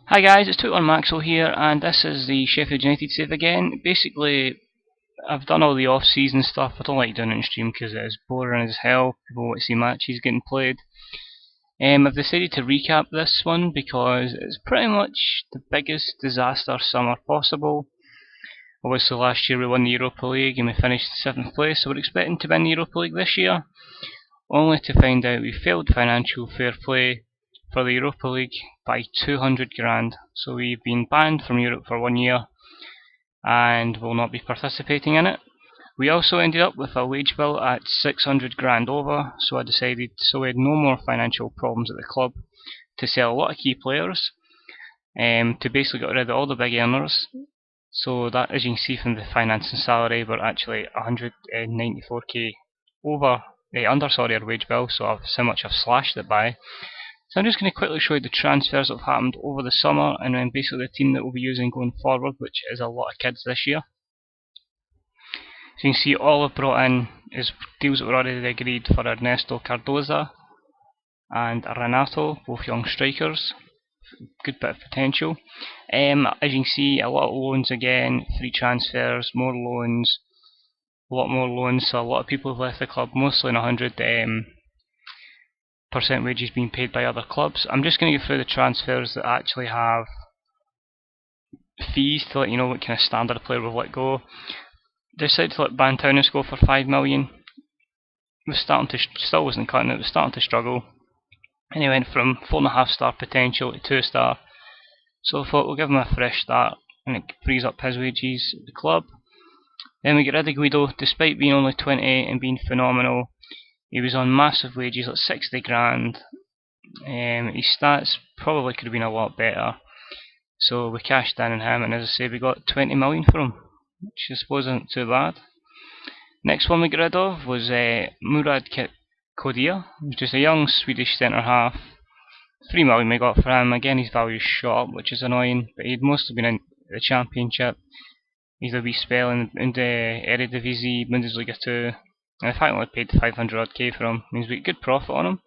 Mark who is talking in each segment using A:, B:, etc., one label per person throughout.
A: Hi guys, it's Maxwell here, and this is the Sheffield United save again. Basically, I've done all the off-season stuff. I don't like doing it in stream because it is boring as hell. People want to see matches getting played. I've decided to recap this one because it's pretty much the biggest disaster summer possible. Obviously last year we won the Europa League and we finished 7th place, so we're expecting to win the Europa League this year. Only to find out we failed financial fair play for the Europa League by 200 grand. So we've been banned from Europe for 1 year and will not be participating in it. We also ended up with a wage bill at 600 grand over, so I decided, so we had no more financial problems at the club, to sell a lot of key players, to basically get rid of all the big earners. So that, as you can see from the finance and salary, we're actually 194k over, under our wage bill, so that's how much I've slashed it by. So I'm just going to quickly show you the transfers that have happened over the summer, and then basically the team that we'll be using going forward, which is a lot of kids this year. So you can see all I've brought in is deals that were already agreed for Ernesto Cardoza and Renato, both young strikers. Good bit of potential. As you can see, a lot of loans again, free transfers, more loans, a lot more loans, so a lot of people have left the club, mostly in 100% wages being paid by other clubs. I'm just going to go through the transfers that actually have fees to let you know what kind of standard player we've let go. Decided to let Bantaunus go for 5 million. Was starting to still wasn't cutting it. Was starting to struggle, and he went from 4.5 star potential to 2 star. So I thought we'll give him a fresh start, and it frees up his wages at the club. Then we get rid of Guido, despite being only 28 and being phenomenal. He was on massive wages, like 60 grand. His stats probably could have been a lot better. So we cashed in on him, and as I say, we got 20 million for him, which I suppose isn't too bad. Next one we got rid of was Murad Kodia, just a young Swedish centre half. 3 million we got for him. Again, his value shot up, which is annoying, but he'd mostly been in the Championship. He's a wee spell in the Eredivisie, Bundesliga 2. And the fact I only paid 500 odd K for him means we get good profit on him,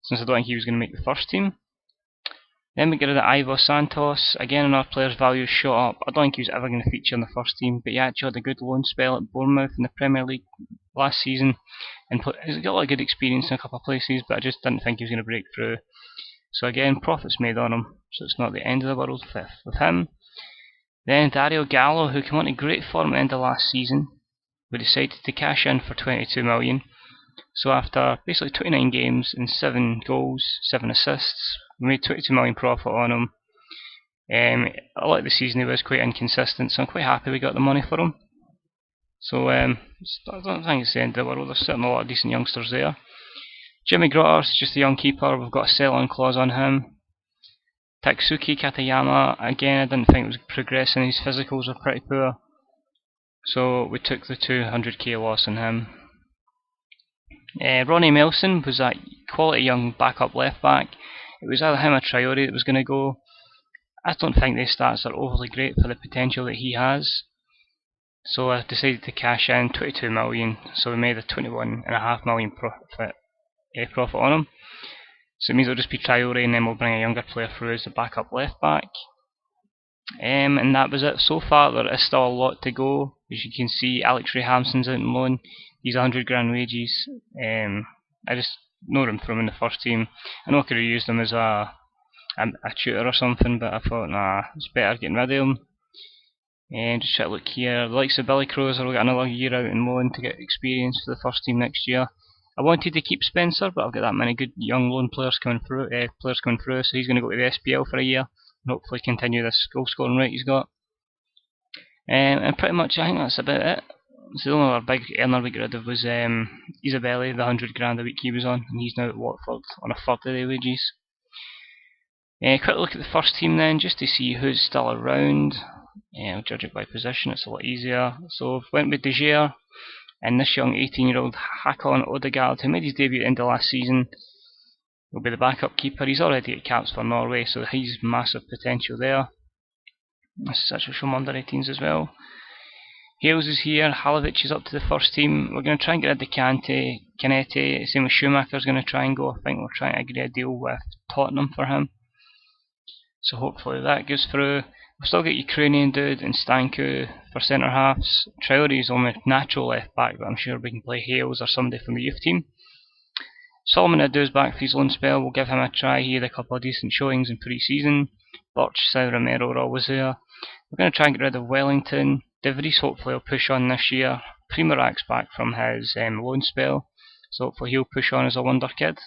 A: since I don't think he was going to make the first team. Then we get rid of Ivo Santos. Again, another player's value shot up. I don't think he was ever going to feature in the first team, but he actually had a good loan spell at Bournemouth in the Premier League last season, and he's got a lot of good experience in a couple of places, but I just didn't think he was going to break through. So again, profits made on him, so it's not the end of the world with him. Then Dario Gallo, who came on to great form at the end of last season. We decided to cash in for 22 million. So after basically 29 games and 7 goals, 7 assists, we made 22 million profit on him. I like the season, he was quite inconsistent, so I'm quite happy we got the money for him. So I don't think it's the end of the world. There's certainly a lot of decent youngsters there. Jimmy Grotters is just a young keeper, we've got a sell-on clause on him. Taksuki Katayama, again I didn't think it was progressing, his physicals were pretty poor. So we took the 200k loss on him. Ronn Melson was that quality young backup left back. It was either him or Traore that was going to go. I don't think their stats are overly great for the potential that he has. So I decided to cash in 22 million. So we made a 21.5 million profit on him. So it means it'll just be Traore, and then we'll bring a younger player through as the backup left back. And that was it so far. There is still a lot to go. As you can see, Alex Ray Hampson's out on loan. He's 100 grand wages. I just know him from in the first team. I know I could have used him as a tutor or something, but I thought, nah, it's better getting rid of him. And just try to look here. The likes of Billy Crozer will get another year out on loan to get experience for the first team next year. I wanted to keep Spencer, but I've got that many good young loan players coming through, so he's going to go to the SPL for a year and hopefully continue this goal scoring rate he's got. And pretty much I think that's about it. So the only other big earner we got rid of was Isabelli, the 100 grand a week he was on, and he's now at Watford on a third of their wages. Quick look at the first team then, just to see who's still around. We'll judge it by position, it's a lot easier. So we went with De Gea, and this young 18-year-old Hakon Odegaard, who made his debut at the end of last season, will be the backup keeper. He's already at caps for Norway, so he's massive potential there. This is actually from under 18s as well. Hales is here, Halovic is up to the first team. We're going to try and get rid of Canete, same with Schumacher's going to try and go. I think we're trying to agree a deal with Tottenham for him. so hopefully that goes through. We've still got Ukrainian dude and Stanku for centre halves. Traore is on the natural left back, but I'm sure we can play Hales or somebody from the youth team. Solomon Adu's back for his loan spell. We'll give him a try. He had a couple of decent showings in pre-season. Birch, Sao Romero are always there. We're going to try and get rid of Wellington. De Vries hopefully will push on this year. Primorac's back from his loan spell, so hopefully he'll push on as a wonder kid.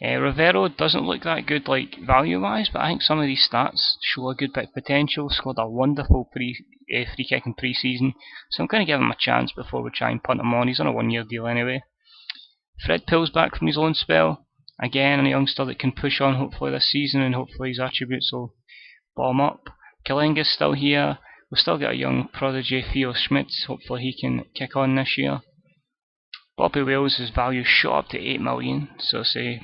A: Rivero doesn't look that good like value-wise, but I think some of these stats show a good bit of potential. Scored a wonderful free kick in pre-season, so I'm going to give him a chance before we try and punt him on. He's on a one-year deal anyway. Fred Pill's back from his loan spell. Again, a youngster that can push on hopefully this season, and hopefully his attributes will bomb up. Kalenga's still here. We've still got a young prodigy, Theo Schmitz. Hopefully he can kick on this year. Bobby Wales' value shot up to 8 million, so say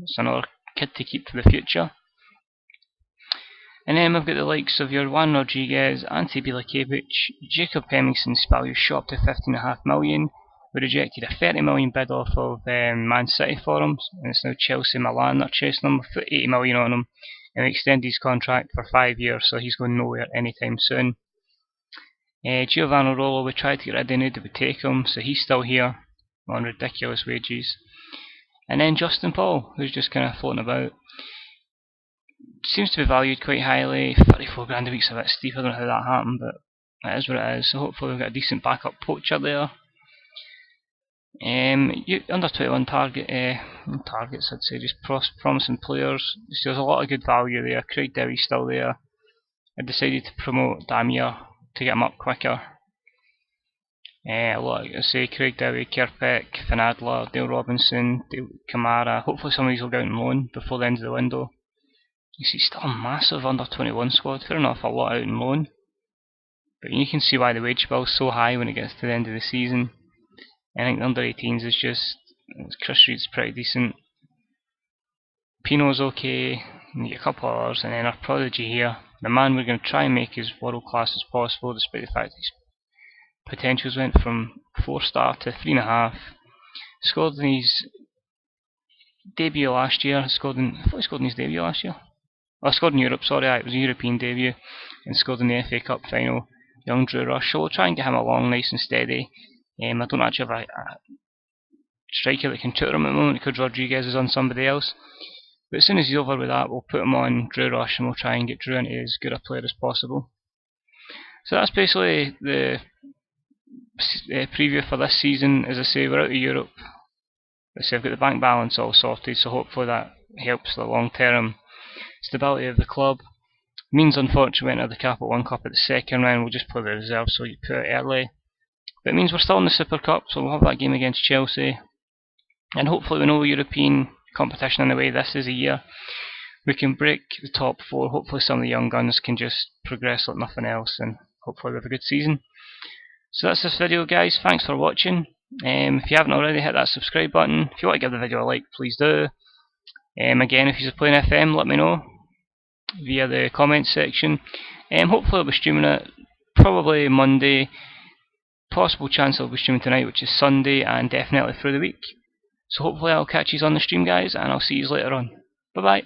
A: it's another kid to keep for the future. And then we've got the likes of your Juan Rodriguez, Ante Bilakiewicz. Jakob Hemmingsen's value shot up to 15.5 million. We rejected a 30 million bid off of Man City for him, and it's now Chelsea Milan that are chasing him. We put 80 million on him, and we extended his contract for 5 years, so he's going nowhere anytime soon. Giovanni Rollo, we tried to get rid of him, did we take him, so he's still here on ridiculous wages. And then Justin Paul, who's just kind of floating about. Seems to be valued quite highly. 34 grand a week's a bit steep. I don't know how that happened, but it is what it is. So hopefully we've got a decent backup poacher there. Under 21 targets, I'd say, just promising players. So there's a lot of good value there. Craig Dowie's still there. I decided to promote Damir to get him up quicker. Like I say, Craig Dowie, Kirpek, Van Adler, Dale Robinson, Dale Kamara. Hopefully some of these will go out on loan before the end of the window. You see, still a massive under 21 squad. Fair enough, a lot out on loan. But you can see why the wage bill is so high when it gets to the end of the season. I think the under 18s is just. Chris Reed's pretty decent. Pino's okay. And you get a couple of others, and then our prodigy here. The man we're going to try and make as world class as possible, despite the fact his potentials went from 4-star to 3.5. Scored in his debut last year. I thought he scored in his debut last year. Oh, I scored in Europe, sorry, it was a European debut, and scored in the FA Cup final. Young Drew Rush, so we'll try and get him along nice and steady. I don't actually have a striker that can tutor him at the moment because Rodriguez is on somebody else. But as soon as he's over with that, we'll put him on Drew Rush and we'll try and get Drew into as good a player as possible. So that's basically the preview for this season. As I say, we're out of Europe. Let's say I've got the bank balance all sorted, so hopefully that helps the long term stability of the club. Means unfortunately we went to the Capital One Cup at the second round. We'll just play the reserves so you put it early. But it means we're still in the Super Cup, so we'll have that game against Chelsea. And hopefully with no European competition in the way, this is a year we can break the top 4. Hopefully some of the young guns can just progress like nothing else, and hopefully we have a good season. So that's this video, guys. Thanks for watching. If you haven't already, hit that subscribe button. If you want to give the video a like, please do. Again, if you're playing FM, let me know via the comments section. Hopefully I'll be streaming it probably Monday. Possible chance I'll be streaming tonight, which is Sunday, and definitely through the week. So hopefully I'll catch you on the stream, guys, and I'll see you later on. Bye bye.